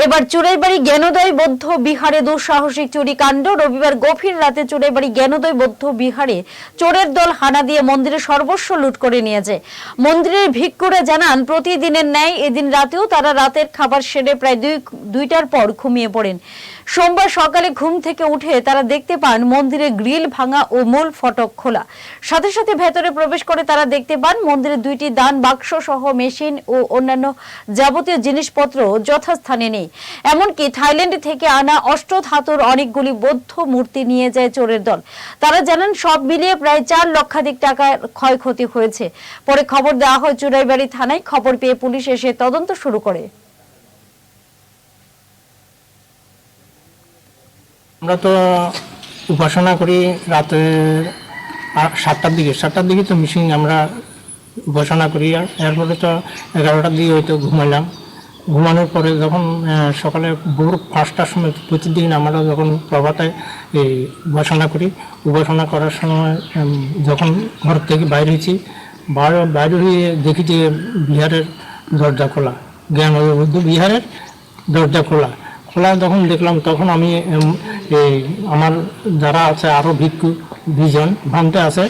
এবার চুরাইবাড়ি জ্ঞানোদয় বৌদ্ধ বিহারে দুঃসাহসিক চুরি কাণ্ড। রবিবার গভীর রাতে চুরাইবাড়ি জ্ঞানোদয় বৌদ্ধ বিহারে চোরের দল হানা দিয়ে মন্দিরের সর্বস্ব লুট করে নিয়েছে। মন্দিরের ভিক্ষুরা জানান, প্রতিদিনের ন্যায় এদিন রাতেও তারা রাতের খাবার সেরে প্রায় দুইটার পর ঘুমিয়ে পড়েন। সোমবার সকালে ঘুম থেকে উঠে তারা দেখতে পান মন্দিরের গ্রিল ভাঙা ও মূল ফটক খোলা। সাথে সাথে ভেতরে প্রবেশ করে তারা দেখতে পান মন্দিরের দুইটি দান বাক্স সহ মেশিন ও অন্যান্য যাবতীয় জিনিসপত্র যথাস্থানে নেই। এমনকি থাইল্যান্ড থেকে আনা অষ্টধাতুর অনেকগুলি বৌদ্ধ মূর্তি নিয়ে যায় চোরের দল। তারা জানান, সব মিলিয়ে প্রায় 4 লক্ষাধিক টাকার ক্ষয়ক্ষতি হয়েছে। পরে খবর দেওয়া হয় চুরাইবাড়ি থানায়। খবর পেয়ে পুলিশ এসে তদন্ত শুরু করে। আমরা তো উপাসনা করি রাতে 7টার দিকে তো মিশিং আমরা উপাসনা করি। আর এরপরে তো 11টার দিকে হয়তো ঘুমানোর পরে যখন সকালে ভোর 5টার সময় প্রতিদিন আমরা যখন প্রভাতে এই উপাসনা করার সময় যখন ঘর থেকে বাইরে হয়েছি, বাইরে হয়ে দেখি যে বিহারের দরজা খোলা, জ্ঞানোদয় বৌদ্ধ বিহারের দরজা খোলা যখন দেখলাম, তখন আমি আমার যারা আছে আরও ভিক্ষু 2 জন ভান্তে আছে,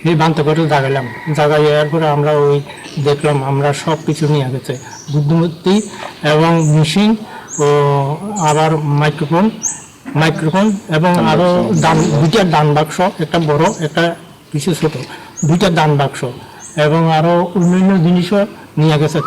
এই ভান্তে করে জাগাইয়ার পরে আমরা ওই দেখলাম আমরা সব কিছু নিয়ে গেছে, বুদ্ধমূর্তি এবং মিশিং ও আবার মাইক্রোফোন এবং আরও দুইটা দান বাক্স, একটা বড় একটা কিছু ছোট, 2টা দান বাক্স এবং আরও অন্যান্য জিনিসও নিয়ে গেছে।